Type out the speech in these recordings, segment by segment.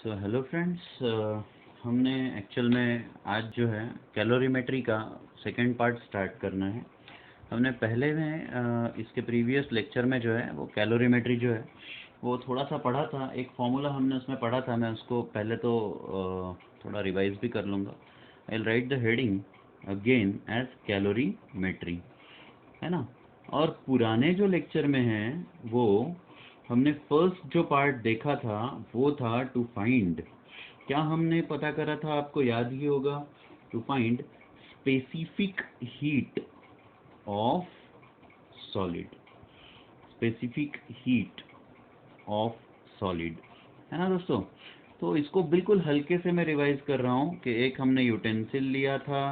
So hello friends, हमने actual में आज जो है कैलोरीमेट्री का सेकंड पार्ट स्टार्ट करना है। हमने पहले में इसके प्रीवियस लेक्चर में जो है वो कैलोरीमेट्री जो है वो थोड़ा सा पढ़ा था। एक फॉर्मूला हमने उसमें पढ़ा था, मैं उसको पहले तो थोड़ा रिवाइज भी कर लूँगा। I will write the heading again as calorimetry, है ना। और पुराने जो लेक्चर में हैं वो हमने फर्स्ट जो पार्ट देखा था वो था टू फाइंड, क्या हमने पता करा था, आपको याद ही होगा। To find specific heat of solid, specific heat of solid, है ना दोस्तों। तो इसको बिल्कुल हल्के से मैं रिवाइज कर रहा हूँ कि एक हमने यूटेंसिल लिया था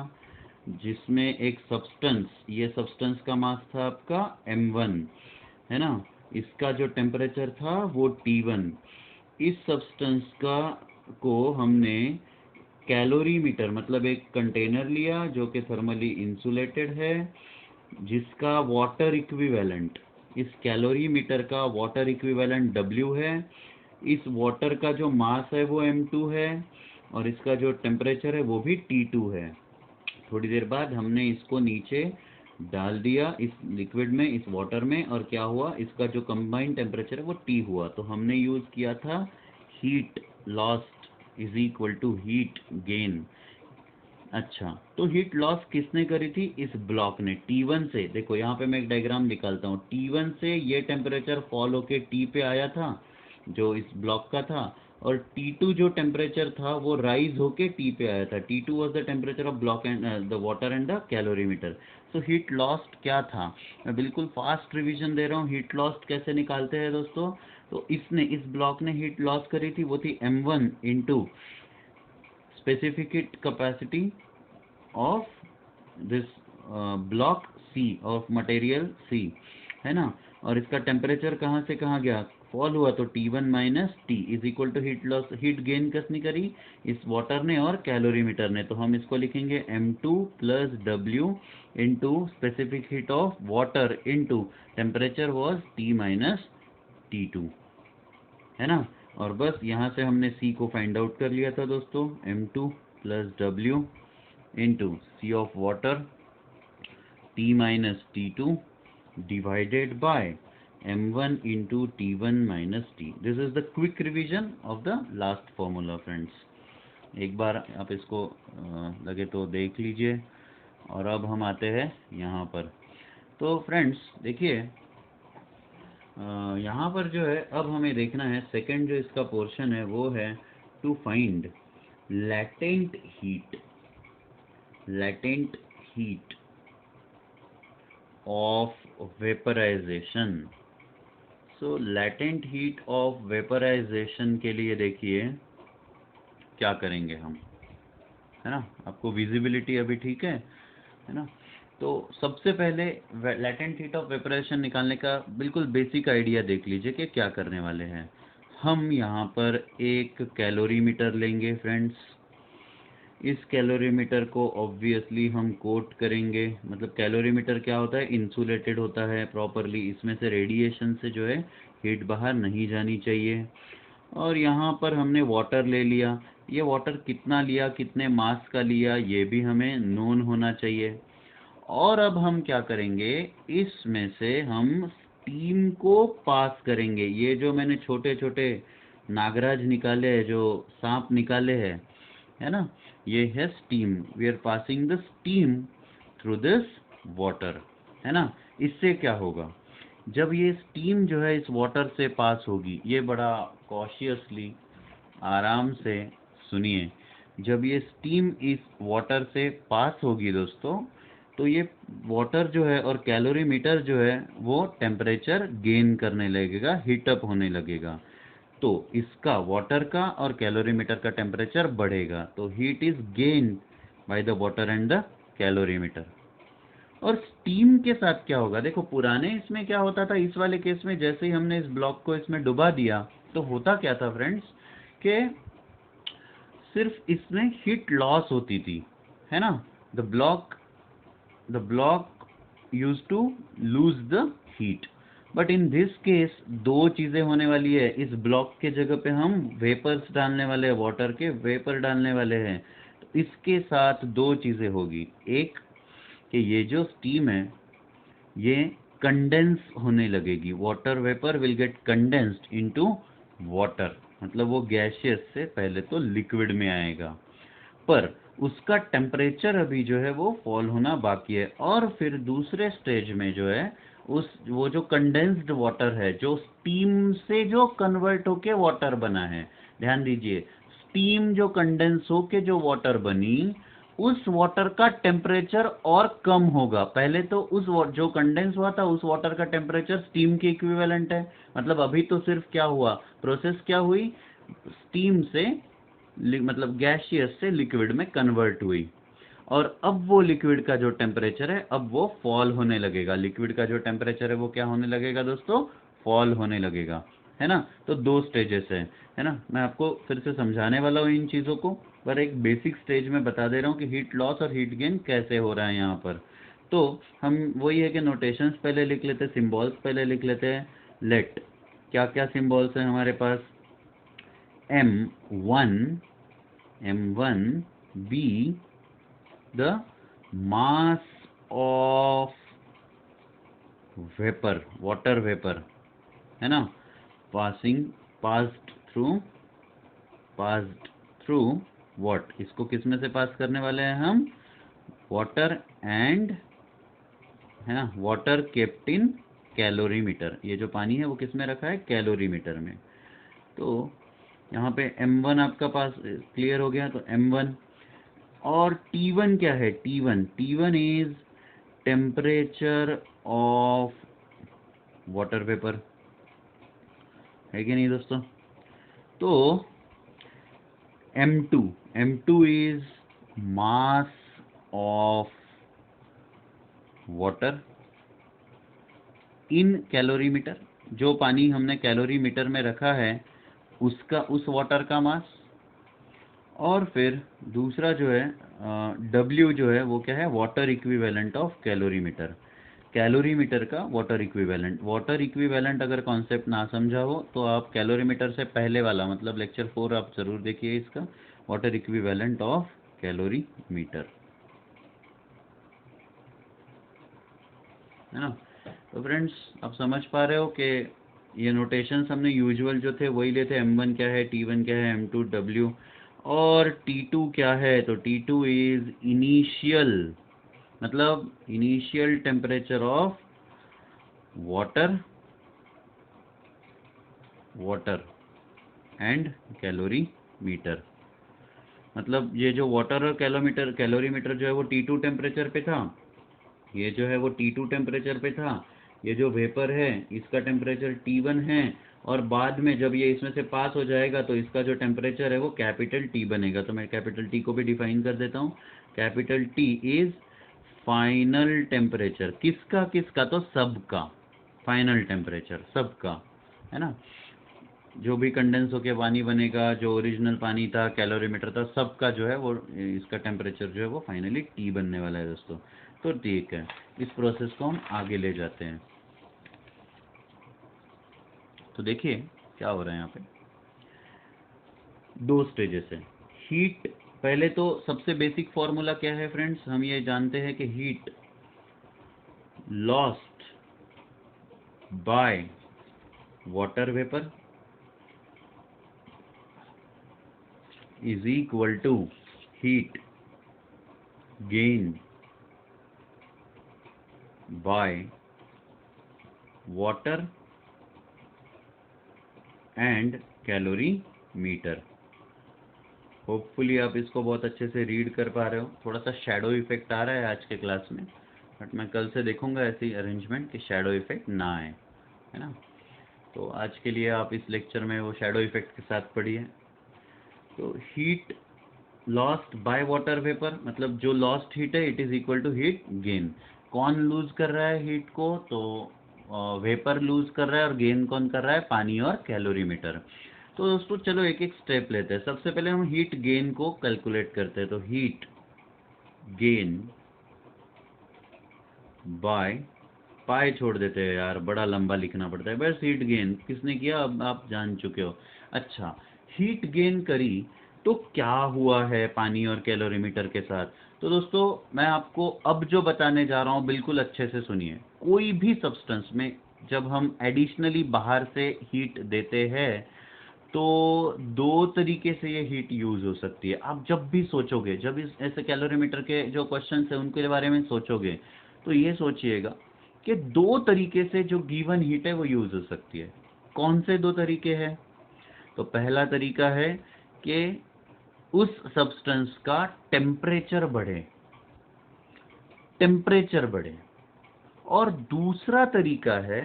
जिसमें एक सब्सटेंस, ये सब्सटेंस का मास था आपका m1, है ना। इसका जो टेम्परेचर था वो T1। इस सब्सटेंस का को हमने कैलोरीमीटर मतलब एक कंटेनर लिया जो कि थर्मली इंसुलेटेड है, जिसका वाटर इक्विवेलेंट, इस कैलोरीमीटर का वाटर इक्विवेलेंट W है। इस वाटर का जो मास है वो m2 है और इसका जो टेम्परेचर है वो भी T2 है। थोड़ी देर बाद हमने इसको नीचे डाल दिया इस लिक्विड में, इस वाटर में, और क्या हुआ, इसका जो कंबाइंड टेम्परेचर है वो T हुआ। तो हमने यूज किया था heat lost is equal to heat gain. अच्छा, तो हीट लॉस किसने करी थी? इस ब्लॉक ने T1 से। देखो यहाँ पे मैं एक डायग्राम निकालता हूँ। T1 से ये टेम्परेचर फॉल होके T पे आया था जो इस ब्लॉक का था, और T2 जो टेम्परेचर था वो राइज होके T पे आया था। T2 was the temperature of block and the water and the calorimeter. So heat lost क्या था, मैं बिल्कुल फास्ट रिवीजन दे रहा हूँ। हीट लॉस्ट कैसे निकालते हैं दोस्तों? तो इसने, इस ब्लॉक ने हीट लॉस करी थी, वो थी m1 into specific heat capacity of this block C of material C, है ना। और इसका टेम्परेचर कहाँ से कहाँ गया, फॉल हुआ, तो T1 minus T is equal to heat loss. Heat gain किसने करी? इस वाटर ने और कैलोरीमीटर ने। तो हम इसको लिखेंगे m2 plus W into specific heat of water into temperature was T minus T2, है ना। और बस यहाँ से हमने C को फाइंड आउट कर लिया था दोस्तों। m2 plus W into C of water T minus T2 divided by m1 into T1 minus T. This is the quick revision of the last formula friends. एक बार आप इसको लगे तो देख लीजिए। और अब हम आते हैं यहाँ पर। तो फ्रेंड्स देखिए, यहाँ पर जो है अब हमें देखना है सेकंड जो इसका पोर्शन है वो है to find latent heat, latent heat of vaporization। So latent heat of vaporization के लिए देखिए क्या करेंगे हम, है ना। आपको विजिबिलिटी अभी ठीक है ना। तो सबसे पहले latent heat of vaporization निकालने का बिल्कुल बेसिक आइडिया देख लीजिए कि क्या करने वाले हैं। हम यहाँ पर एक कैलोरीमीटर लेंगे फ्रेंड्स। इस कैलोरीमीटर को ऑब्वियसली हम कोट करेंगे। मतलब कैलोरीमीटर क्या होता है, इंसुलेटेड होता है प्रॉपरली, इसमें से रेडिएशन से जो है हीट बाहर नहीं जानी चाहिए। और यहाँ पर हमने वाटर ले लिया। ये वाटर कितना लिया, कितने मास का लिया, ये भी हमें नोन होना चाहिए। और अब हम क्या करेंगे, इसमें से हम स्टीम को पास करेंगे। ये जो मैंने छोटे छोटे नागराज निकाले हैं, जो सांप निकाले हैं, है ना, ये है steam. We are passing the steam through this water, है ना। इससे क्या होगा, जब ये स्टीम जो है इस वाटर से पास होगी, ये बड़ा कॉशियसली आराम से सुनिए, जब ये स्टीम इस वाटर से पास होगी दोस्तों, तो ये वाटर जो है और कैलोरीमीटर जो है वो टेम्परेचर गेन करने लगेगा, हीटअप होने लगेगा। तो इसका, वाटर का और कैलोरीमीटर का टेम्परेचर बढ़ेगा, तो heat is gain by the water and the calorimeter. और स्टीम के साथ क्या होगा, देखो पुराने इसमें क्या होता था, इस वाले केस में जैसे ही हमने इस ब्लॉक को इसमें डुबा दिया तो होता क्या था फ्रेंड्स, कि सिर्फ इसमें हीट लॉस होती थी, है ना। The block used to lose the heat. But in this case दो चीज़ें होने वाली है। इस ब्लॉक के जगह पे हम वेपर्स डालने वाले हैं, वाटर के वेपर डालने वाले हैं। तो इसके साथ दो चीज़ें होगी। एक कि ये जो स्टीम है ये कंडेंस होने लगेगी, water vapour will get condensed into water, मतलब वो गैसियस से पहले तो लिक्विड में आएगा, पर उसका टेम्परेचर अभी जो है वो फॉल होना बाकी है। और फिर दूसरे स्टेज में जो है वो जो कंडेंस्ड वाटर है, जो स्टीम से जो कन्वर्ट होके वाटर बना है, ध्यान दीजिए, स्टीम जो कंडेंस होके जो वाटर बनी, उस वाटर का टेम्परेचर और कम होगा। पहले तो जो कंडेंस हुआ था उस वाटर का टेम्परेचर स्टीम के इक्विवेलेंट है, मतलब अभी तो सिर्फ क्या हुआ, प्रोसेस क्या हुई, स्टीम से मतलब गैसियस से लिक्विड में कन्वर्ट हुई। और अब वो लिक्विड का जो टेम्परेचर है अब वो फॉल होने लगेगा। लिक्विड का जो टेम्परेचर है वो क्या होने लगेगा दोस्तों, फॉल होने लगेगा, है ना। तो दो स्टेजेस है ना। मैं आपको फिर से समझाने वाला हूँ इन चीज़ों को, पर एक बेसिक स्टेज में बता दे रहा हूँ कि हीट लॉस और हीट गेन कैसे हो रहा है यहाँ पर। तो हम वही है कि नोटेशंस पहले लिख लेते हैं, सिम्बॉल्स पहले लिख लेते हैं। लेट, क्या क्या सिम्बॉल्स हैं हमारे पास, M1 be the mass of vapor, water vapor, है ना, passed through what, इसको किस में से पास करने वाले हैं हम, वाटर एंड, है ना, वाटर केप्ट इन कैलोरीमीटर। ये जो पानी है वो किस में रखा है, कैलोरीमीटर में। तो यहाँ पे M1 आपका पास क्लियर हो गया। तो M1 और T1 क्या है, T1 is temperature of water vapour, है कि नहीं दोस्तों। तो M2 is mass of water in calorimeter, जो पानी हमने कैलोरीमीटर में रखा है उसका, उस वाटर का मास। और फिर दूसरा जो है W जो है वो क्या है, water equivalent of calorimeter, calorimeter का वाटर इक्विवेलेंट। वाटर इक्विवेलेंट अगर कॉन्सेप्ट ना समझा हो तो आप कैलोरीमीटर से पहले वाला मतलब लेक्चर 4 आप जरूर देखिए इसका, वाटर इक्विवेलेंट ऑफ कैलोरीमीटर, है ना। तो फ्रेंड्स आप समझ पा रहे हो कि ये नोटेशंस हमने यूजुअल जो थे वही लेते, M1 क्या है, T1 क्या है, M2 W, और T2 क्या है, तो T2 इज इनिशियल, मतलब initial temperature of water and calorimeter. मतलब ये जो वाटर और कैलोरीमीटर जो है वो T2 टेम्परेचर पे था, ये जो है वो T2 टेम्परेचर पे था, ये जो वेपर है इसका टेम्परेचर T1 है, और बाद में जब ये इसमें से पास हो जाएगा तो इसका जो टेम्परेचर है वो कैपिटल T बनेगा। तो मैं कैपिटल T को भी डिफाइन कर देता हूँ। Capital T is final temperature, किसका, तो सबका फाइनल टेम्परेचर, सबका, है ना। जो भी कंडेंस होके पानी बनेगा, जो ओरिजिनल पानी था, कैलोरीमीटर था, सबका जो है वो इसका टेम्परेचर जो है वो फाइनली T बनने वाला है दोस्तों। तो ठीक है, इस प्रोसेस को हम आगे ले जाते हैं। तो देखिए क्या हो रहा है यहाँ पे, दो स्टेजेस है। हीट, पहले तो सबसे बेसिक फॉर्मूला क्या है फ्रेंड्स, हम ये जानते हैं कि heat lost by water vapour is equal to heat gain by water and calorimeter. Hopefully आप इसको बहुत अच्छे से रीड कर पा रहे हो। थोड़ा सा शैडो इफेक्ट आ रहा है आज के क्लास में, बट मैं कल से देखूंगा ऐसी अरेंजमेंट कि शैडो इफेक्ट ना आए, है ना। तो आज के लिए आप इस लेक्चर में वो शैडो इफेक्ट के साथ पढ़िए। तो heat lost by water vapour, मतलब जो लॉस्ट हीट है it is equal to heat gain. कौन लूज कर रहा है हीट को, तो वेपर लूज कर रहा है, और गेन कौन कर रहा है, पानी और कैलोरीमीटर। तो दोस्तों चलो एक एक स्टेप लेते हैं। सबसे पहले हम हीट गेन को कैलकुलेट करते हैं। तो हीट गेन बाय पाए छोड़ देते हैं यार, बड़ा लंबा लिखना पड़ता है। बस हीट गेन किसने किया अब आप जान चुके हो। अच्छा, हीट गेन करी तो क्या हुआ है पानी और कैलोरीमीटर के साथ। तो दोस्तों मैं आपको अब जो बताने जा रहा हूँ बिल्कुल अच्छे से सुनिए। कोई भी सब्सटेंस में जब हम एडिशनली बाहर से हीट देते हैं तो दो तरीके से ये हीट यूज हो सकती है। आप जब भी सोचोगे, जब इस ऐसे कैलोरीमीटर के जो क्वेश्चन है उनके बारे में सोचोगे, तो ये सोचिएगा कि दो तरीके से जो गिवन हीट है वो यूज हो सकती है। कौन से दो तरीके हैं? तो पहला तरीका है कि उस सब्सटेंस का टेम्परेचर बढ़े, टेम्परेचर बढ़े। और दूसरा तरीका है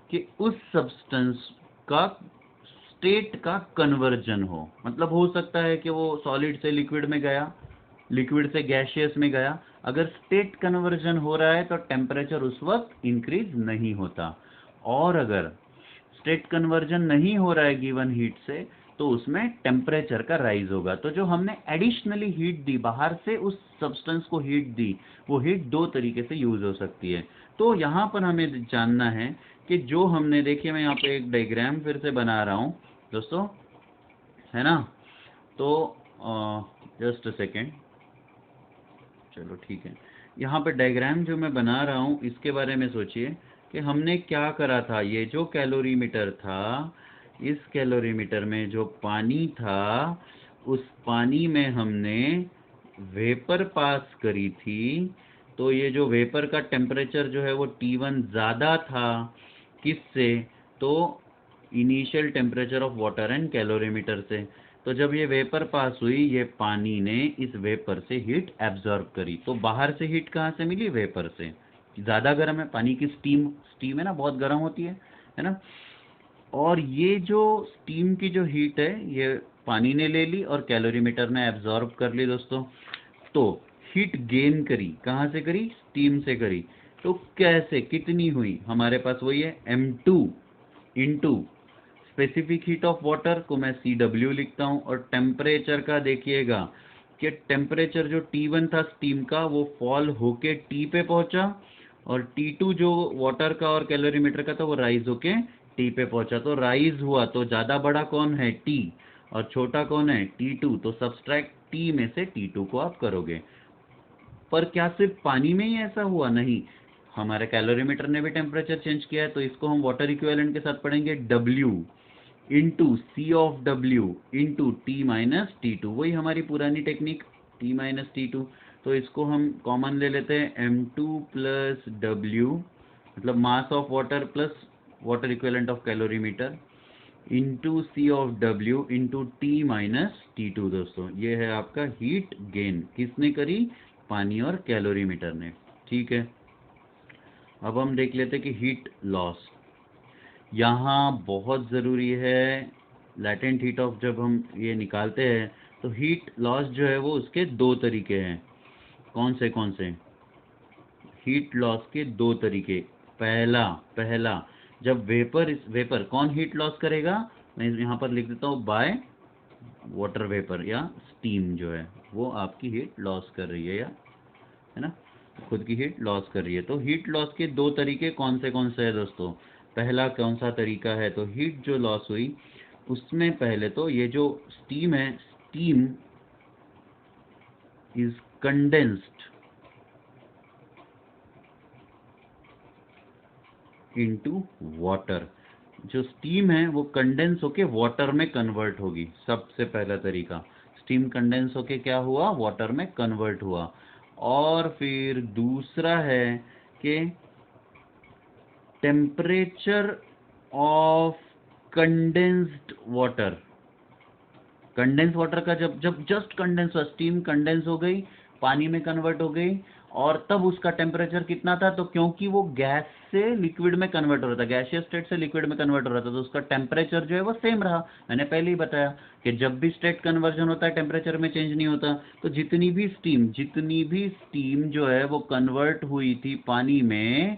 कि उस सब्सटेंस का स्टेट का कन्वर्जन हो। मतलब हो सकता है कि वो सॉलिड से लिक्विड में गया, लिक्विड से गैशियस में गया। अगर स्टेट कन्वर्जन हो रहा है तो टेम्परेचर उस वक्त इंक्रीज नहीं होता, और अगर स्टेट कन्वर्जन नहीं हो रहा है गिवन हीट से तो उसमें टेम्परेचर का राइज होगा। तो जो हमने एडिशनली हीट दी, बाहर से उस सब्सटेंस को हीट दी, वो हीट दो तरीके से यूज हो सकती है। तो यहाँ पर हमें जानना है कि जो हमने, देखिए मैं यहाँ पे एक डायग्राम फिर से बना रहा हूँ दोस्तों, है ना। तो जस्ट अ सेकेंड, चलो ठीक है। यहाँ पे डायग्राम जो मैं बना रहा हूँ इसके बारे में सोचिए कि हमने क्या करा था। ये जो कैलोरीमीटर था, इस कैलोरीमीटर में जो पानी था, उस पानी में हमने वेपर पास करी थी। तो ये जो वेपर का टेम्परेचर जो है वो T1 ज़्यादा था, किससे? तो initial temperature of water and calorimeter से। तो जब ये वेपर पास हुई, ये पानी ने इस वेपर से हीट एब्जॉर्ब करी। तो बाहर से हीट कहाँ से मिली? वेपर से। ज़्यादा गर्म है पानी की स्टीम, स्टीम है ना, बहुत गर्म होती है ना। और ये जो स्टीम की जो हीट है ये पानी ने ले ली और कैलोरीमीटर ने एब्जॉर्ब कर ली दोस्तों। तो हीट गेन करी, कहाँ से करी? स्टीम से करी। तो कैसे, कितनी हुई? हमारे पास वही है m2 into specific heat of water को मैं CW लिखता हूं, और टेम्परेचर का देखिएगा कि टेम्परेचर जो T1 था स्टीम का वो फॉल होके T पे पहुंचा, और T2 जो वाटर का और कैलोरीमीटर का था वो राइज होके T पे पहुंचा। तो राइज हुआ तो ज़्यादा बड़ा कौन है? T, और छोटा कौन है? T2। तो सब्सट्रैक्ट T में से T2 को आप करोगे। पर क्या सिर्फ पानी में ही ऐसा हुआ? नहीं, हमारे कैलोरीमीटर ने भी टेम्परेचर चेंज किया है। तो इसको हम वाटर इक्विवेलेंट के साथ पढ़ेंगे, W into C of W into T minus T2। वही हमारी पुरानी टेक्निक, T माइनस T2। तो इसको हम कॉमन ले लेते हैं, M2 प्लस W, मतलब mass of water plus water equivalent of calorimeter, into C of W into T minus T2। दोस्तों ये है आपका हीट गेन, किसने करी? पानी और कैलोरीमीटर ने। ठीक है, अब हम देख लेते हैं कि हीट लॉस यहाँ बहुत ज़रूरी है। लैटेंट हीट ऑफ जब हम ये निकालते हैं तो हीट लॉस जो है वो उसके दो तरीके हैं। कौन से कौन से? हीट लॉस के दो तरीके। पहला पहला जब वेपर कौन हीट लॉस करेगा? मैं यहाँ पर लिख देता हूँ, बाय वाटर वेपर या स्टीम जो है वो आपकी हीट लॉस कर रही है, या है ना, खुद की हीट लॉस कर रही है। तो हीट लॉस के दो तरीके कौन से है दोस्तों? पहला कौन सा तरीका है? तो हीट जो लॉस हुई उसमें पहले तो ये जो स्टीम है, steam is condensed into water. जो स्टीम है वो कंडेंस होके वाटर में कन्वर्ट होगी। सबसे पहला तरीका, स्टीम कंडेंस होके क्या हुआ? वाटर में कन्वर्ट हुआ। और फिर दूसरा है कि temperature of condensed water, condense water का जब जब जस्ट कंडेंस हुआ, स्टीम कंडेंस हो गई, पानी में कन्वर्ट हो गई, और तब उसका टेम्परेचर कितना था? तो क्योंकि वो गैस से लिक्विड में कन्वर्ट हो रहा था, गैसियस स्टेट से लिक्विड में कन्वर्ट हो रहा था, तो उसका टेम्परेचर जो है वो सेम रहा। मैंने पहले ही बताया कि जब भी स्टेट कन्वर्जन होता है टेम्परेचर में चेंज नहीं होता। तो जितनी भी स्टीम जो है वो कन्वर्ट हुई थी पानी में,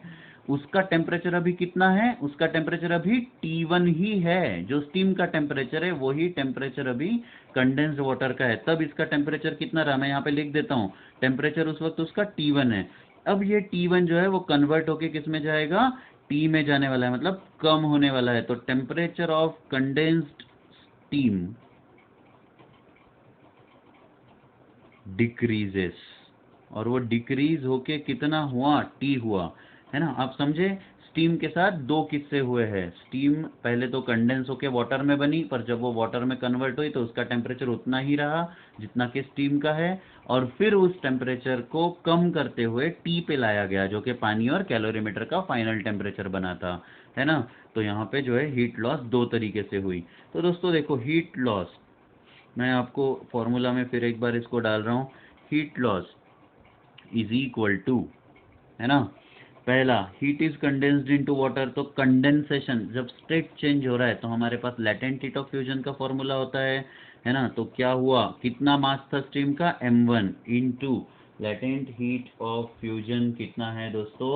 उसका टेम्परेचर अभी कितना है? उसका टेम्परेचर अभी T1 ही है। जो स्टीम का टेम्परेचर है वही टेम्परेचर अभी कंडेंस्ड वाटर का है। तब इसका टेम्परेचर कितना रहा? मैं यहाँ पे लिख देता हूँ, टेम्परेचर उस वक्त उसका T1 है। अब ये T1 जो है वो कन्वर्ट होके किस में जाएगा, T में जाने वाला है, मतलब कम होने वाला है। तो temperature of condensed steam decreases, और वो डिक्रीज होके कितना हुआ, T हुआ, है ना। आप समझे, स्टीम के साथ दो किस्से हुए हैं। स्टीम पहले तो कंडेंस होके वाटर में बनी, पर जब वो वाटर में कन्वर्ट हुई तो उसका टेम्परेचर उतना ही रहा जितना कि स्टीम का है, और फिर उस टेम्परेचर को कम करते हुए T पे लाया गया, जो कि पानी और कैलोरीमीटर का फाइनल टेम्परेचर बना था, है ना। तो यहाँ पे जो है हीट लॉस दो तरीके से हुई। तो दोस्तों देखो, हीट लॉस, मैं आपको फॉर्मूला में फिर एक बार इसको डाल रहा हूँ। Heat loss is equal to, है ना, पहला heat is condensed into water, तो कंडेंसेशन जब स्टेट चेंज हो रहा है तो हमारे पास लेटेंट हीट ऑफ फ्यूजन का फॉर्मूला होता है ना। तो क्या हुआ, कितना मास था स्टीम का, m1 into latent heat of fusion कितना है दोस्तों,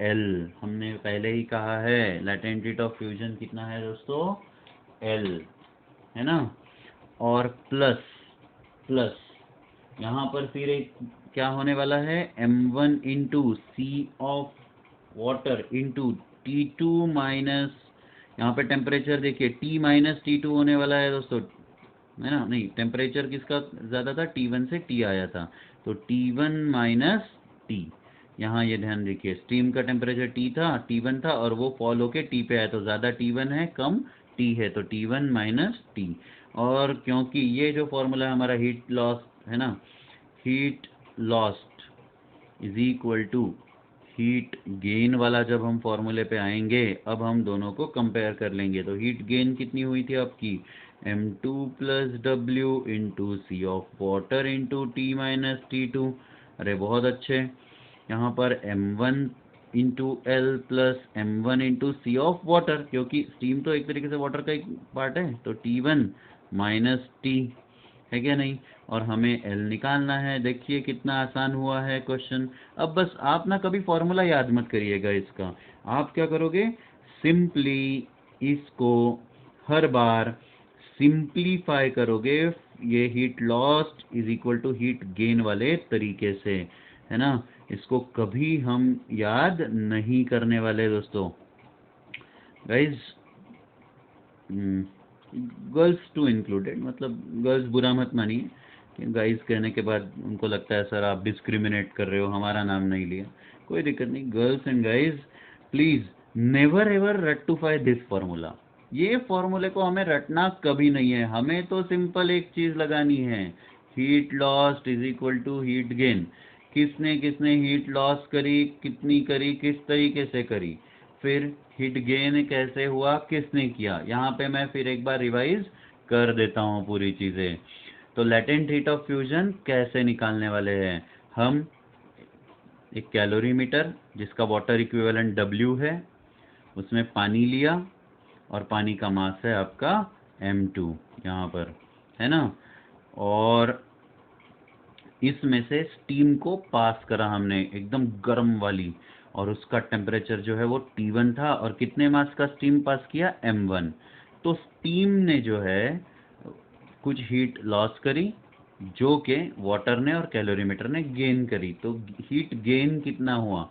L। हमने पहले ही कहा है लेटेंट हीट ऑफ फ्यूजन कितना है दोस्तों, L, है ना। और प्लस प्लस यहाँ पर फिर एक क्या होने वाला है, m1 into C of water into T2 minus, यहाँ पे टेम्परेचर देखिए T माइनस T2 होने वाला है दोस्तों, है ना। नहीं, टेम्परेचर किसका ज़्यादा था, T1 से T आया था, तो T1 माइनस T। यहाँ ये ध्यान देखिए, स्टीम का टेम्परेचर T था, T1 था, और वो फॉल होके T पे आया, तो ज़्यादा T1 है कम T है, तो T1 माइनस T। और क्योंकि ये जो फॉर्मूला हमारा हीट लॉस है ना, heat lost is equal to heat gain वाला, जब हम फॉर्मूले पे आएंगे अब हम दोनों को कंपेयर कर लेंगे। तो हीट गेन कितनी हुई थी आपकी, m2 plus W into C of water into T minus T2। अरे बहुत अच्छे, यहाँ पर m1 into L plus m1 into C of water, क्योंकि स्टीम तो एक तरीके से वाटर का एक पार्ट है, तो T1 माइनस टी, है क्या नहीं। और हमें L निकालना है। देखिए कितना आसान हुआ है क्वेश्चन। अब बस आप ना कभी फॉर्मूला याद मत करिएगा इसका, आप क्या करोगे, सिंपली इसको हर बार सिंप्लीफाई करोगे, ये heat lost is equal to heat gain वाले तरीके से, है ना। इसको कभी हम याद नहीं करने वाले दोस्तों। गाइज, गर्ल्स टू इंक्लूडेड, मतलब गर्ल्स बुरा मत मानिए कि गाइज कहने के बाद उनको लगता है सर आप डिस्क्रिमिनेट कर रहे हो, हमारा नाम नहीं लिया, कोई दिक्कत नहीं। Girls and guys, please never ever rectify this formula. ये फॉर्मूले को हमें रटना कभी नहीं है, हमें तो सिंपल एक चीज लगानी है, heat lost is equal to heat gain. किसने किसने हीट लॉस करी, कितनी करी, किस तरीके से करी, फिर हीट गेन कैसे हुआ, किसने किया। यहाँ पे मैं फिर एक बार रिवाइज कर देता हूँ पूरी चीज़ें। तो लेटेंट हीट ऑफ फ्यूजन कैसे निकालने वाले हैं हम, एक कैलोरीमीटर जिसका वाटर इक्विवेलेंट W है, उसमें पानी लिया और पानी का मास है आपका m2 यहाँ पर, है ना। और इसमें से स्टीम को पास करा हमने एकदम गर्म वाली, और उसका टेम्परेचर जो है वो T1 था, और कितने मास का स्टीम पास किया, m1। तो स्टीम ने जो है कुछ हीट लॉस करी, जो कि वाटर ने और कैलोरीमीटर ने गेन करी। तो हीट गेन कितना हुआ,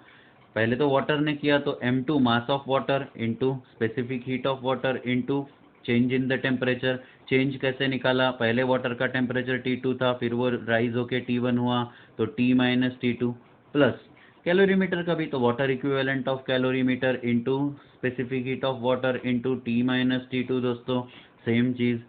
पहले तो वाटर ने किया, तो m2 mass of water into specific heat of water into change in the temperature. Change कैसे निकाला, पहले वाटर का टेम्परेचर T2 था, फिर वो राइज होके T1 हुआ, तो T minus T2 plus calorimeter का भी, तो water equivalent of calorimeter into specific heat of water into T minus T2 दोस्तों, सेम चीज़।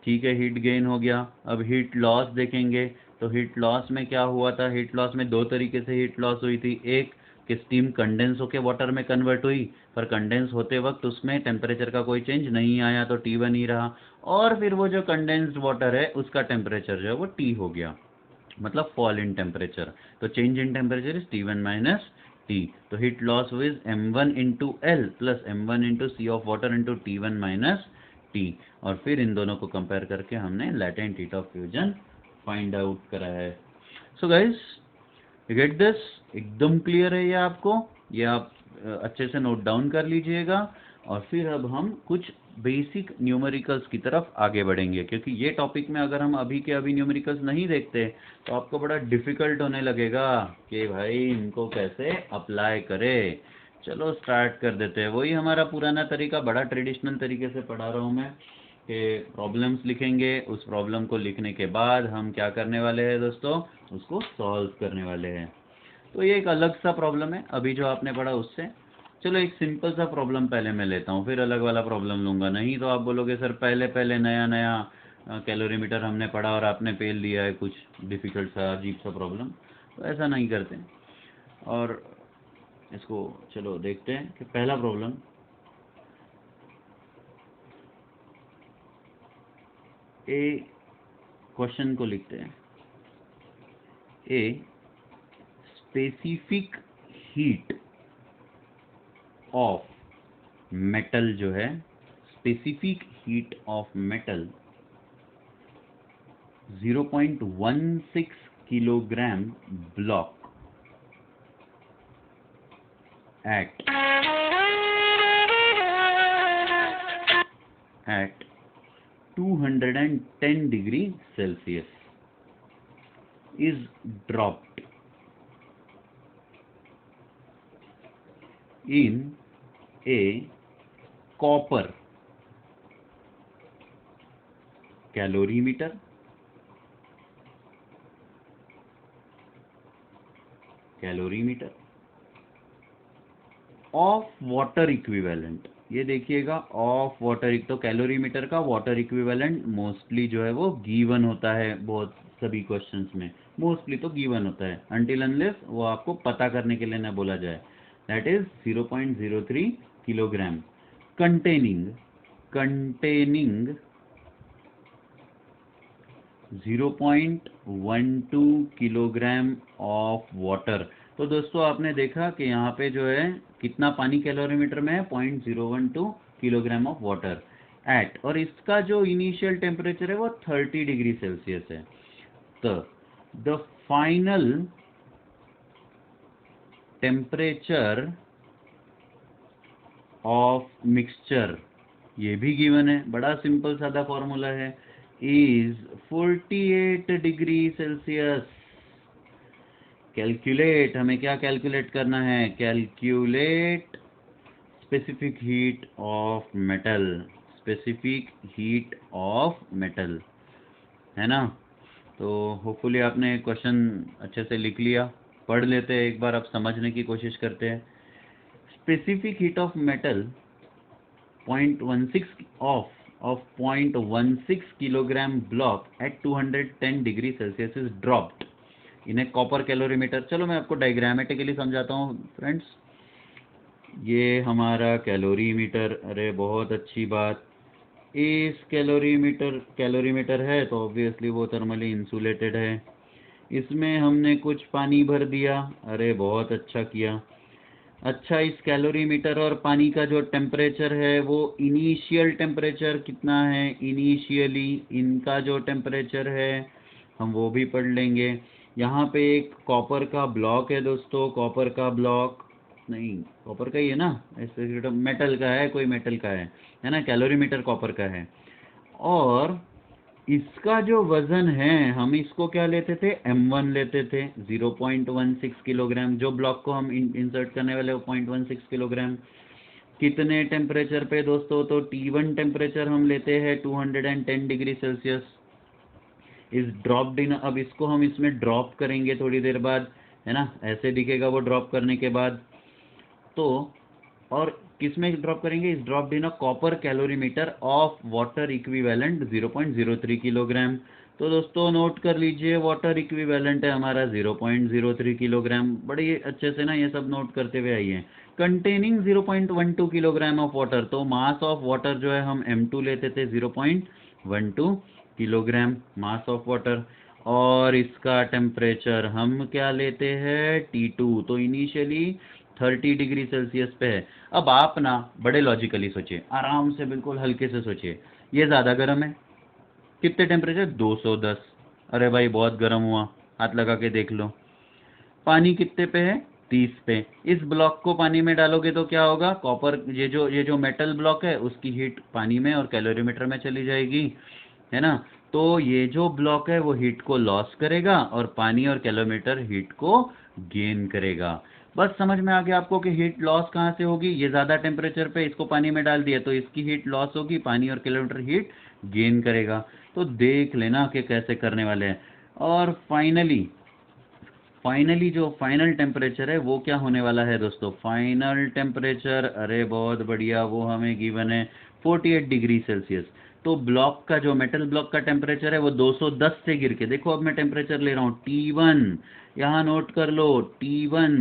ठीक है, हीट गेन हो गया। अब हीट लॉस देखेंगे, तो हीट लॉस में क्या हुआ था, हीट लॉस में दो तरीके से हीट लॉस हुई थी। एक कि स्टीम कंडेंस होके वाटर में कन्वर्ट हुई, पर कंडेंस होते वक्त उसमें टेम्परेचर का कोई चेंज नहीं आया, तो T1 ही रहा। और फिर वो जो कंडेंस्ड वाटर है उसका टेम्परेचर जो है वो T हो गया, मतलब फॉल इन टेम्परेचर। तो change in temperature is T1 minus T। तो heat loss is m1 into L plus m1 into C of water into T1 minus T। और फिर इन दोनों को कंपेयर करके हमने latent heat of fusion find out करा है। So guys, you get this, एकदम क्लियर है ये आपको, ये आप अच्छे से नोट डाउन कर लीजिएगा। और फिर अब हम कुछ बेसिक न्यूमेरिकल्स की तरफ आगे बढ़ेंगे, क्योंकि ये टॉपिक में अगर हम अभी के अभी न्यूमेरिकल्स नहीं देखते तो आपको बड़ा डिफ़िकल्ट होने लगेगा कि भाई इनको कैसे अप्लाई करें। चलो स्टार्ट कर देते हैं। वही हमारा पुराना तरीका, बड़ा ट्रेडिशनल तरीके से पढ़ा रहा हूँ मैं कि प्रॉब्लम्स लिखेंगे, उस प्रॉब्लम को लिखने के बाद हम क्या करने वाले हैं दोस्तों, उसको सॉल्व करने वाले हैं। तो ये एक अलग सा प्रॉब्लम है अभी जो आपने पढ़ा उससे। चलो एक सिंपल सा प्रॉब्लम पहले मैं लेता हूँ, फिर अलग वाला प्रॉब्लम लूँगा। नहीं तो आप बोलोगे सर पहले पहले नया नया कैलोरीमीटर हमने पढ़ा और आपने पेल दिया है कुछ डिफ़िकल्ट सा अजीब सा प्रॉब्लम। तो ऐसा नहीं करते। और इसको चलो देखते हैं कि पहला प्रॉब्लम, ए क्वेश्चन को लिखते हैं। A specific heat of metal जो है, specific heat of metal 0.16 kilogram block at 210 degree Celsius is dropped in a copper calorimeter of water equivalent. ये देखिएगा ऑफ वाटर, तो कैलोरीमीटर का वाटर इक्विवेलेंट मोस्टली जो है वो गिवन होता है, बहुत सभी क्वेश्चंस में मोस्टली तो गिवन होता है, अनटिल अनलेस वो आपको पता करने के लिए ना बोला जाए। That is 0.03 kilogram containing 0.12 kilogram of water. तो दोस्तों आपने देखा कि यहाँ पे जो है कितना पानी कैलोरीमीटर में है, 0.012 किलोग्राम ऑफ वाटर एट, और इसका जो इनिशियल टेम्परेचर है वो 30 डिग्री सेल्सियस है। तो the final temperature of mixture, ये भी गिवन है, बड़ा सिंपल सादा फॉर्मूला है, इज 48 डिग्री सेल्सियस। कैलकुलेट, हमें क्या कैलकुलेट करना है, calculate specific heat of metal, specific heat of metal, है ना। तो होपफुली आपने क्वेश्चन अच्छे से लिख लिया। पढ़ लेते हैं एक बार, अब समझने की कोशिश करते हैं। Specific heat of metal 0.16 of 0.16 kilogram block at 210 degree Celsius is dropped in A copper calorimeter. चलो मैं आपको डायग्रामेटिकली समझाता हूँ फ्रेंड्स। ये हमारा कैलोरीमीटर, अरे बहुत अच्छी बात। इस कैलोरीमीटर है तो ऑब्वियसली वो थर्मली इंसुलेटेड है। इसमें हमने कुछ पानी भर दिया, अरे बहुत अच्छा किया। अच्छा, इस कैलोरीमीटर और पानी का जो टेम्परेचर है वो इनिशियल टेम्परेचर कितना है, इनिशियली इनका जो टेम्परेचर है हम वो भी पढ़ लेंगे। यहाँ पे एक कॉपर का ब्लॉक है दोस्तों, कॉपर का ब्लॉक नहीं, कॉपर का ही है ना, ऐसे मेटल का है, कोई मेटल का है ना, कैलोरीमीटर कॉपर का है। और इसका जो वजन है हम इसको क्या लेते थे, m1 लेते थे, 0.16 किलोग्राम। जो ब्लॉक को हम इंसर्ट करने वाले वो 0.16 किलोग्राम। कितने टेम्परेचर पे दोस्तों, तो T1 टेम्परेचर हम लेते हैं 210 degree Celsius is dropped in. अब इसको हम इसमें ड्रॉप करेंगे थोड़ी देर बाद, है ना, ऐसे दिखेगा वो ड्रॉप करने के बाद। तो और किस में ड्रॉप करेंगे, इस drop in a copper calorimeter of water equivalent 0.03 kilogram. तो दोस्तों नोट कर लीजिए, वाटर इक्विवेलेंट है हमारा 0.03 किलोग्राम। बड़ी अच्छे से ना ये सब नोट करते हुए आइए। कंटेनिंग 0.12 किलोग्राम ऑफ वाटर, तो मास ऑफ वाटर जो है हम m2 लेते थे, 0.12 किलोग्राम मास ऑफ वाटर। और इसका टेम्परेचर हम क्या लेते हैं, T2, तो इनिशियली 30 डिग्री सेल्सियस पे है। अब आप ना बड़े लॉजिकली सोचिए, आराम से बिल्कुल हल्के से सोचिए, ये ज़्यादा गर्म है, कितने टेम्परेचर 210, अरे भाई बहुत गर्म हुआ, हाथ लगा के देख लो। पानी कितने पे है 30 पे। इस ब्लॉक को पानी में डालोगे तो क्या होगा, कॉपर ये जो मेटल ब्लॉक है उसकी हीट पानी में और कैलोरीमीटर में चली जाएगी, है ना। तो ये जो ब्लॉक है वो हीट को लॉस करेगा और पानी और कैलोरीमीटर हीट को गेन करेगा। बस समझ में आ गया आपको कि हीट लॉस कहाँ से होगी, ये ज़्यादा टेम्परेचर पे इसको पानी में डाल दिया तो इसकी हीट लॉस होगी, पानी और कैलोरीमीटर हीट गेन करेगा। तो देख लेना कि कैसे करने वाले हैं। और फाइनली जो फाइनल टेम्परेचर है वो क्या होने वाला है दोस्तों, फाइनल टेम्परेचर, अरे बहुत बढ़िया, वो हमें गिवन है 48 डिग्री सेल्सियस। तो ब्लॉक का जो मेटल ब्लॉक का टेम्परेचर है वो 210 से गिर के, देखो अब मैं टेम्परेचर ले रहा हूँ T1, यहाँ नोट कर लो T1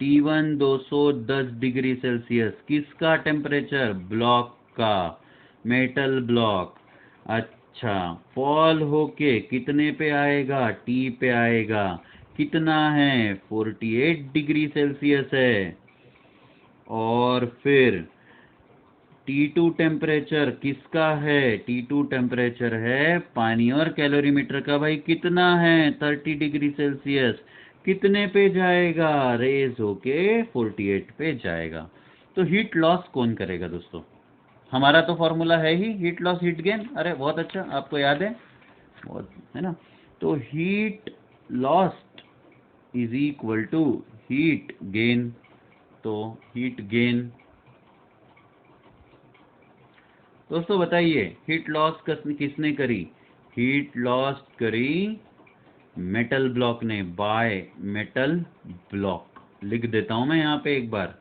210 डिग्री सेल्सियस। किसका टेम्परेचर, ब्लॉक का, मेटल ब्लॉक। अच्छा, फॉल होके कितने पे आएगा, T पे आएगा। कितना है, 48 डिग्री सेल्सियस है। और फिर T2 टेम्परेचर किसका है, T2 टेम्परेचर है पानी और कैलोरीमीटर का, भाई कितना है 30 डिग्री सेल्सियस। कितने पे जाएगा, रेज होके 48 पे जाएगा। तो हीट लॉस कौन करेगा दोस्तों, हमारा तो फॉर्मूला है ही हीट लॉस हीट गेन। अरे बहुत अच्छा, आपको याद है, बहुत है ना। तो heat lost is equal to heat gain. तो हीट गेन, दोस्तों बताइए हीट लॉस किसने करी, हीट लॉस करी मेटल ब्लॉक ने, बाय मेटल ब्लॉक। लिख देता हूं मैं यहाँ पे एक बार।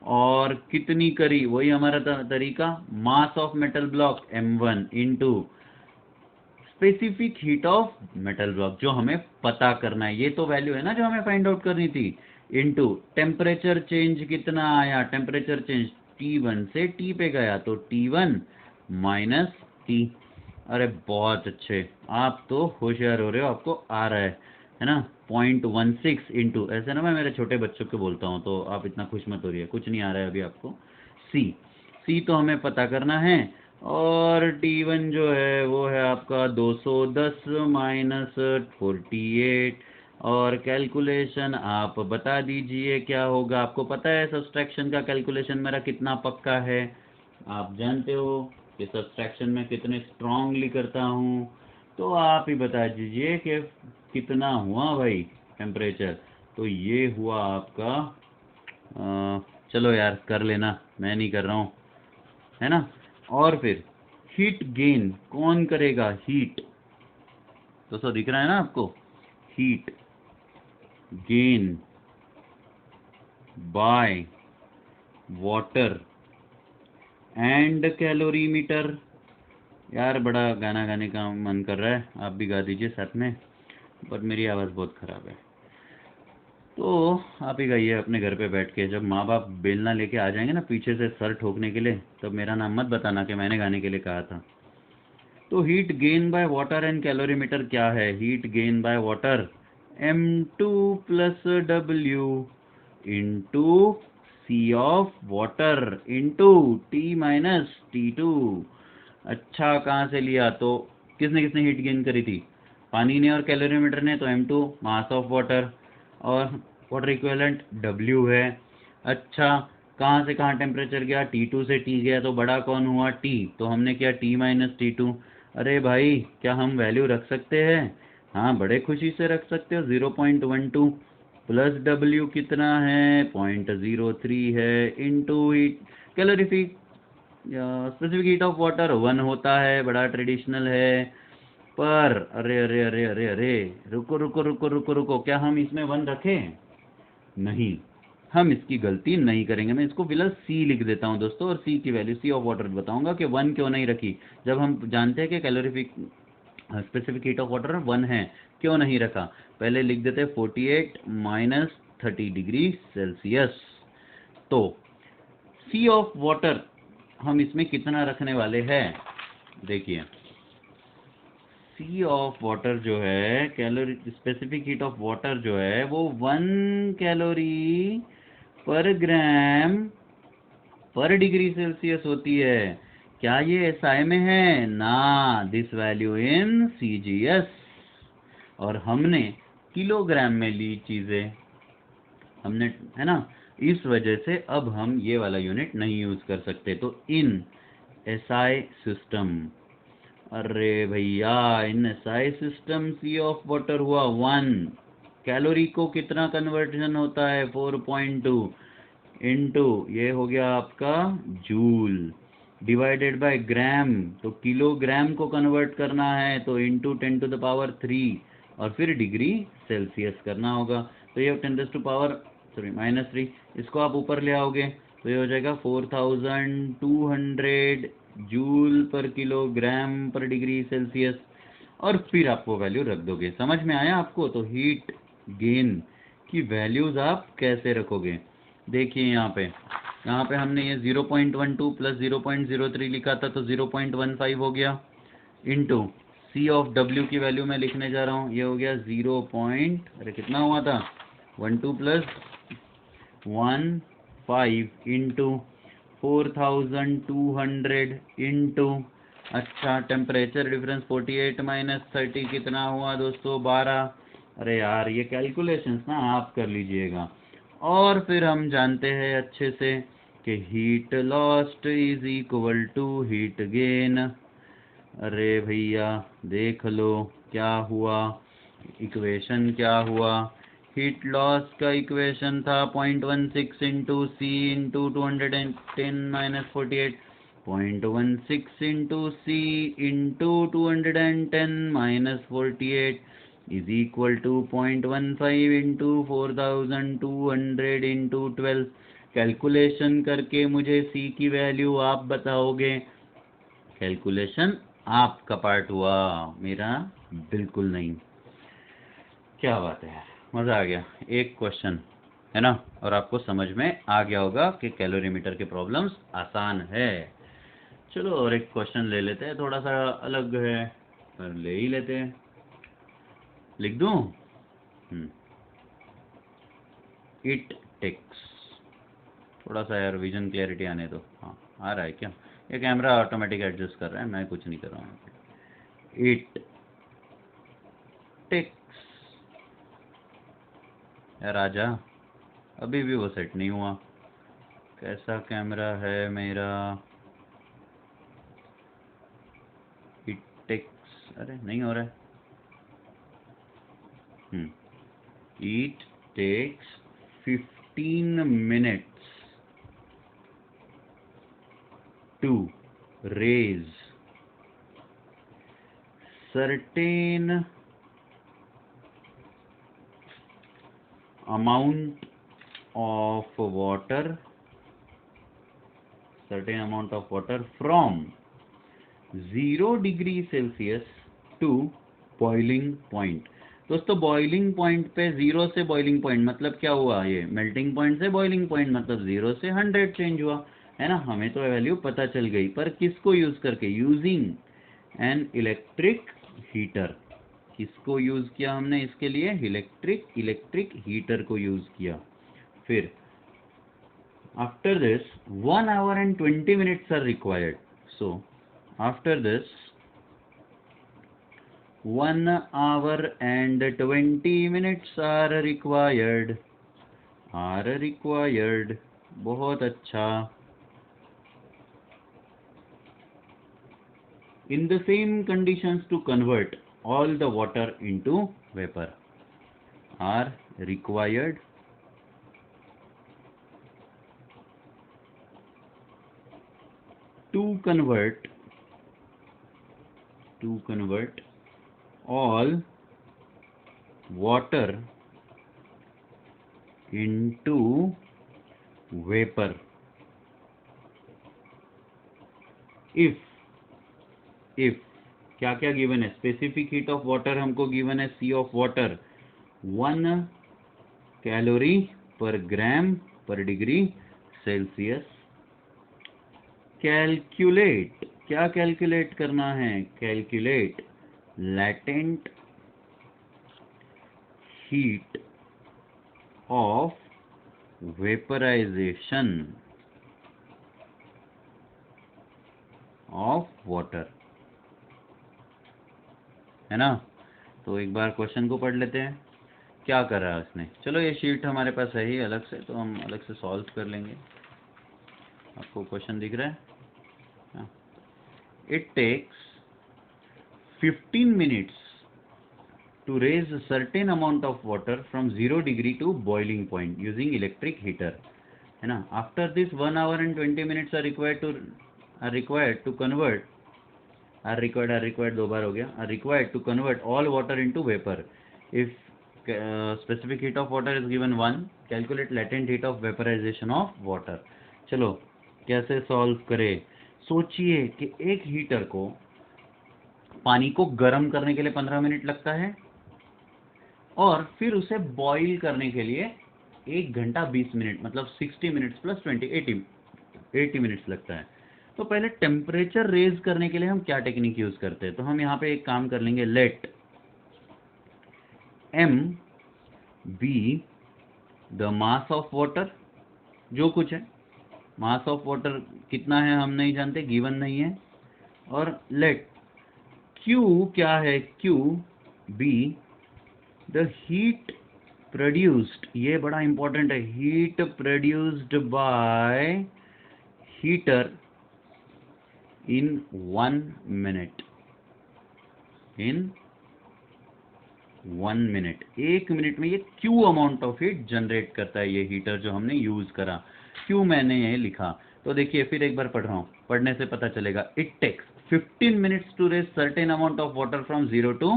और कितनी करी, वही हमारा तरीका, mass of metal block m1 into specific heat of metal block, जो हमें पता करना है, ये तो वैल्यू है ना जो हमें फाइंड आउट करनी थी, इंटू टेम्परेचर चेंज कितना आया, टेम्परेचर चेंज T1 से T पे गया तो T1 माइनस T। अरे बहुत अच्छे, आप तो होशियार हो रहे हो, आपको आ रहा है ना। 0.16 इंटू, ऐसे ना मैं मेरे छोटे बच्चों को बोलता हूँ तो आप इतना खुश मत हो रही है, कुछ नहीं आ रहा है अभी आपको। सी तो हमें पता करना है, और T1 जो है वो है आपका 210 माइनस 48। और कैलकुलेशन आप बता दीजिए क्या होगा, आपको पता है सब्सट्रैक्शन का कैलकुलेशन मेरा कितना पक्का है, आप जानते हो कि सब्सट्रैक्शन में कितने स्ट्रांगली करता हूँ। तो आप ही बता दीजिए कि कितना हुआ भाई टेम्परेचर। तो ये हुआ आपका, चलो यार कर लेना, मैं नहीं कर रहा हूँ, है ना। और फिर हीट गेन कौन करेगा, हीट, दोस्तों दिख रहा है ना आपको, heat gain by water and calorimeter. यार बड़ा गाना गाने का मन कर रहा है, आप भी गा दीजिए साथ में, बट मेरी आवाज़ बहुत ख़राब है। तो आप ही गाइए अपने घर पे बैठ के, जब माँ बाप बेलना लेके आ जाएंगे ना पीछे से सर ठोकने के लिए, तब मेरा नाम मत बताना कि मैंने गाने के लिए कहा था। तो heat gain by water and calorimeter क्या है, heat gain by water M2 plus W into C of water into T minus T2। अच्छा कहाँ से लिया, तो किसने किसने हीट गेन करी थी, पानी ने और कैलोरीमीटर ने, तो M2 मास ऑफ वाटर, और वाटर इक्विवेलेंट W है। अच्छा कहाँ से कहाँ टेम्परेचर गया, T2 से T गया, तो बड़ा कौन हुआ, T, तो हमने किया T माइनस T2। अरे भाई क्या हम वैल्यू रख सकते हैं, हाँ बड़े खुशी से रख सकते हो, 0.12 प्लस W कितना है 0.03 है, into heat calorific specific heat of water 1 होता है, बड़ा ट्रेडिशनल है। पर अरे अरे अरे अरे अरे, रुको रुको रुको रुको रुको, क्या हम इसमें 1 रखें, नहीं, हम इसकी गलती नहीं करेंगे। मैं इसको फिलहाल सी लिख देता हूं दोस्तों, और सी की वैल्यू, सी ऑफ वाटर बताऊंगा कि 1 क्यों नहीं रखी, जब हम जानते हैं कि calorific specific heat of water 1 है, क्यों नहीं रखा। पहले लिख देते 48 माइनस 30 डिग्री सेल्सियस। तो सी ऑफ वाटर हम इसमें कितना रखने वाले हैं, देखिए सी ऑफ वाटर जो है, calorie specific heat of water जो है वो 1 कैलोरी पर ग्राम पर डिग्री सेल्सियस होती है। क्या ये SI में है ना, दिस वैल्यू इन CGS। और हमने किलोग्राम में ली चीजें, हमने, है ना, इस वजह से अब हम ये वाला यूनिट नहीं यूज कर सकते। तो इन एसआई सिस्टम, अरे भैया in SI system C of water हुआ 1, कैलोरी को कितना कन्वर्जन होता है 4.2 इनटू ये हो गया आपका जूल डिवाइडेड बाय ग्राम, तो किलोग्राम को कन्वर्ट करना है तो इनटू 10⁻³ और फिर डिग्री सेल्सियस करना होगा। तो ये 10⁻³ इसको आप ऊपर ले आओगे तो ये हो जाएगा 4200 जूल पर किलोग्राम पर डिग्री सेल्सियस, और फिर आप वो वैल्यू रख दोगे। समझ में आया आपको? तो हीट गेन की वैल्यूज आप कैसे रखोगे, देखिए यहाँ पे हमने ये 0.12 प्लस 0.03 लिखा था तो 0.15 हो गया, इनटू सी ऑफ डब्ल्यू की वैल्यू मैं लिखने जा रहा हूँ, ये हो गया 0. कितना हुआ था 12 प्लस 15 इंटू 4200 इंटू, अच्छा टेम्परेचर डिफरेंस 48 माइनस 30 कितना हुआ दोस्तों 12। अरे यार ये कैलकुलेशंस ना आप कर लीजिएगा। और फिर हम जानते हैं अच्छे से कि heat lost is equal to heat gain. अरे भैया देख लो क्या हुआ, इक्वेशन क्या हुआ, हीट लॉस का इक्वेशन था 0.16 into C into 210 minus 48, 0.16 into C into 210 minus 48 is equal to 0.15 into 4200 into 12। Calculation करके मुझे सी की वैल्यू आप बताओगे। कैलकुलेशन आपका पार्ट हुआ, मेरा बिल्कुल नहीं। क्या बात है, मज़ा आ गया। एक क्वेश्चन है ना, और आपको समझ में आ गया होगा कि कैलोरीमीटर के प्रॉब्लम्स आसान है। चलो और एक क्वेश्चन ले लेते हैं, थोड़ा सा अलग है पर ले ही लेते हैं। लिख दूं? इट टेक्स, थोड़ा सा यार विजन क्लैरिटी आने दो। हाँ आ रहा है क्या? ये कैमरा ऑटोमेटिक एडजस्ट कर रहा है, मैं कुछ नहीं कर रहा हूँ। इट टेक्स, यार आजा, अभी भी वो सेट नहीं हुआ। कैसा कैमरा है मेरा? इट टेक्स, अरे नहीं हो रहा है। It takes 15 minutes to raise certain amount of water from 0 degree Celsius to boiling point। दोस्तों बॉइलिंग पॉइंट पे, 0 से बॉइलिंग पॉइंट मतलब क्या हुआ, ये मेल्टिंग पॉइंट से बॉइलिंग पॉइंट मतलब 0 से 100 चेंज हुआ, है ना। हमें तो वैल्यू पता चल गई, पर किसको यूज करके? Using an electric heater. किसको यूज किया हमने इसके लिए? इलेक्ट्रिक हीटर को यूज किया। फिर after this 1 hour and 20 minutes are required, so after this 1 hour and 20 minutes are required, बहुत अच्छा। In the same conditions to convert all the water into vapor are required to convert all water into vapor if क्या क्या given है? Specific heat of water हमको given है सी of water 1 calorie पर ग्राम पर degree Celsius. Calculate, क्या calculate करना है? Calculate latent heat of vaporization of water, है ना। तो एक बार क्वेश्चन को पढ़ लेते हैं। क्या कर रहा है उसने। चलो ये शीट हमारे पास है ही अलग से, तो हम अलग से सॉल्व कर लेंगे। आपको क्वेश्चन दिख रहा है? It takes 15 minutes to raise a certain amount of water from 0 degree to boiling point using electric heater, है ना। After this 1 hour and 20 minutes are required to convert दो बार हो गया, are required to convert all water into vapor. If specific heat of water is given 1, calculate latent heat of vaporization of water. चलो कैसे solve करें। सोचिए कि एक heater को पानी को गर्म करने के लिए 15 मिनट लगता है और फिर उसे बॉईल करने के लिए 1 घंटा 20 मिनट, मतलब 60 मिनट्स प्लस 20 80 मिनट्स लगता है। तो पहले टेम्परेचर रेज करने के लिए हम क्या टेक्निक यूज करते हैं, तो हम यहाँ पे एक काम कर लेंगे, let m be the mass of water, जो कुछ है, मास ऑफ वाटर कितना है हम नहीं जानते, गिवन नहीं है, और लेट Q क्या है, Q be the heat produced, ये बड़ा इंपॉर्टेंट है, heat produced by heater in 1 minute, in 1 minute, 1 minute में ये Q amount of heat generate करता है ये हीटर जो हमने यूज करा। Q मैंने ये लिखा, तो देखिए फिर एक बार पढ़ रहा हूँ, पढ़ने से पता चलेगा। It takes 15 minutes to raise certain amount of water from 0 to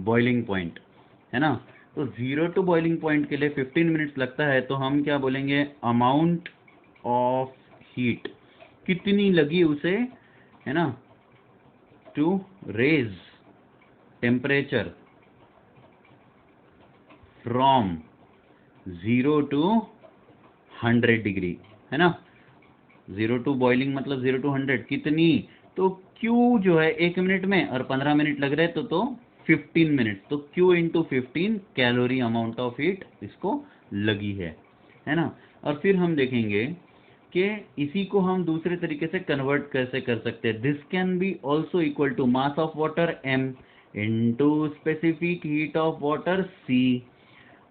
boiling point, है ना। तो 0 टू बॉइलिंग पॉइंट के लिए 15 मिनट्स लगता है, तो हम क्या बोलेंगे, अमाउंट ऑफ हीट कितनी लगी उसे, है ना, to raise temperature from 0 to 100 degree, है ना। 0 टू बॉइलिंग मतलब 0 टू 100 कितनी, तो Q जो है 1 मिनट में और 15 मिनट लग रहे तो 15 मिनट, तो Q into 15 calorie amount of heat इसको लगी है ना। और फिर हम देखेंगे कि इसी को हम दूसरे तरीके से कन्वर्ट कैसे कर सकते हैं। This can be also equal to mass of water m into specific heat of water C,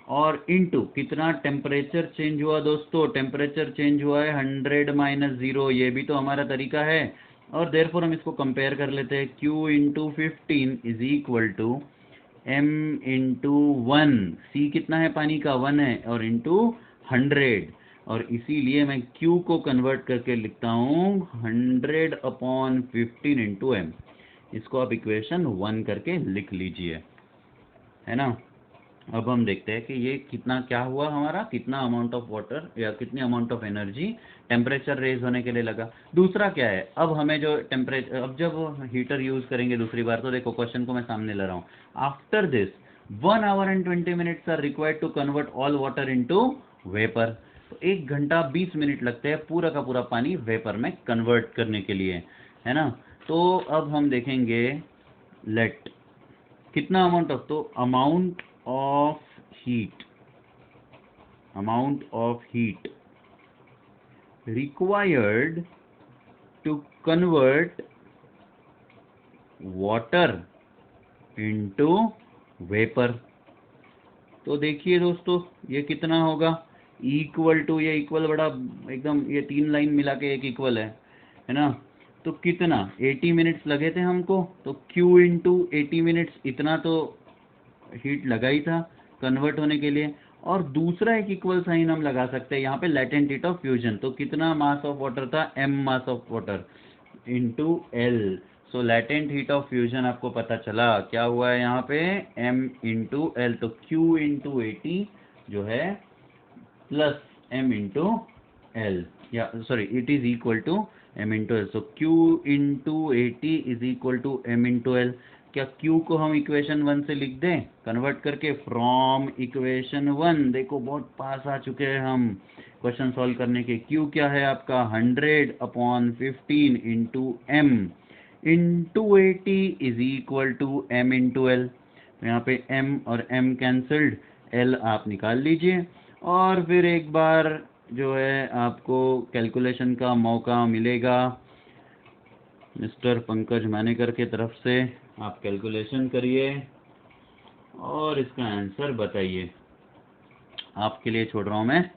और इनटू कितना टेम्परेचर चेंज हुआ दोस्तों, टेम्परेचर चेंज हुआ है 100 माइनस 0, ये भी तो हमारा तरीका है। और देयरफॉर हम इसको कंपेयर कर लेते हैं, Q into 15 is equal to M into 1, C कितना है पानी का 1 है, और इंटू 100, और इसीलिए मैं Q को कन्वर्ट करके लिखता हूँ 100 अपॉन 15 इंटू M। इसको आप इक्वेशन 1 करके लिख लीजिए, है ना। अब हम देखते हैं कि ये कितना क्या हुआ हमारा, कितना अमाउंट ऑफ वाटर या कितनी amount of energy temperature raise होने के लिए लगा। दूसरा क्या है, अब हमें जो टेम्परेचर, अब जब हीटर यूज करेंगे दूसरी बार, तो देखो क्वेश्चन को मैं सामने ला रहा हूँ। After this 1 hour and 20 minutes are required to convert all water into vapour, तो 1 घंटा 20 मिनट लगते हैं पूरा का पूरा पानी वेपर में कन्वर्ट करने के लिए, है ना। तो अब हम देखेंगे लेट कितना अमाउंट ऑफ, तो amount of heat required to convert water into vapor। तो देखिए दोस्तों ये कितना होगा, इक्वल टू, ये इक्वल बड़ा एकदम, ये 3 लाइन मिला के एक इक्वल है ना। तो कितना 80 मिनट्स लगे थे हमको, तो Q इंटू 80 मिनट्स, इतना तो हीट लगा ही था कन्वर्ट होने के लिए। और दूसरा एक इक्वल साइन हम लगा सकते हैं यहाँ पे, लेटेंट हीट ऑफ फ्यूजन, तो कितना मास ऑफ वाटर था, m mass of water into L। So latent heat of fusion आपको पता चला क्या हुआ है यहाँ पे, m इंटू L, तो Q इंटू 80 जो है प्लस m इंटू L, या sorry it is equal to m into L। So Q into 80 is equal to m into L। क्या Q को हम इक्वेशन 1 से लिख दें कन्वर्ट करके, फ्रॉम इक्वेशन 1, देखो बहुत पास आ चुके हैं हम क्वेश्चन सॉल्व करने के। Q क्या है आपका 100 upon 15 into M into 80 is equal to M into L। यहाँ पे M और M कैंसल्ड, L आप निकाल लीजिए, और फिर एक बार जो है आपको कैलकुलेशन का मौका मिलेगा मिस्टर पंकज मानेकर के तरफ से। आप कैलकुलेशन करिए और इसका आंसर बताइए। आपके लिए छोड़ रहा हूँ मैं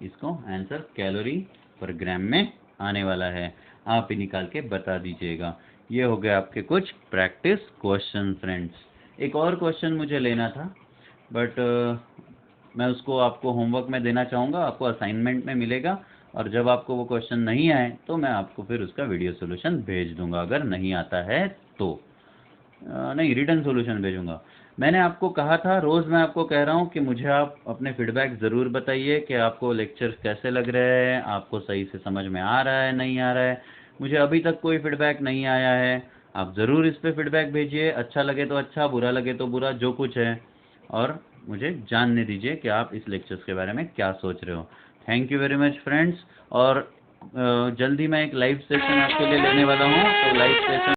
इसको आंसर कैलोरी पर ग्राम में आने वाला है, आप ही निकाल के बता दीजिएगा। ये हो गए आपके कुछ प्रैक्टिस क्वेश्चन फ्रेंड्स। एक और क्वेश्चन मुझे लेना था बट मैं उसको आपको होमवर्क में देना चाहूँगा, आपको असाइनमेंट में मिलेगा, और जब आपको वो क्वेश्चन नहीं आए तो मैं आपको फिर उसका वीडियो सोल्यूशन भेज दूंगा, अगर नहीं आता है तो। नहीं, रिटर्न सोल्यूशन भेजूंगा। मैंने आपको कहा था, रोज़ मैं आपको कह रहा हूँ कि मुझे आप अपने फीडबैक ज़रूर बताइए कि आपको लेक्चर्स कैसे लग रहे हैं, आपको सही से समझ में आ रहा है नहीं आ रहा है। मुझे अभी तक कोई फीडबैक नहीं आया है, आप ज़रूर इस पर फीडबैक भेजिए, अच्छा लगे तो अच्छा, बुरा लगे तो बुरा, जो कुछ है, और मुझे जानने दीजिए कि आप इस लेक्चर्स के बारे में क्या सोच रहे हो। Thank you very much friends. और जल्दी मैं एक लाइव सेशन आपके लिए लेने वाला हूँ, तो लाइव सेशन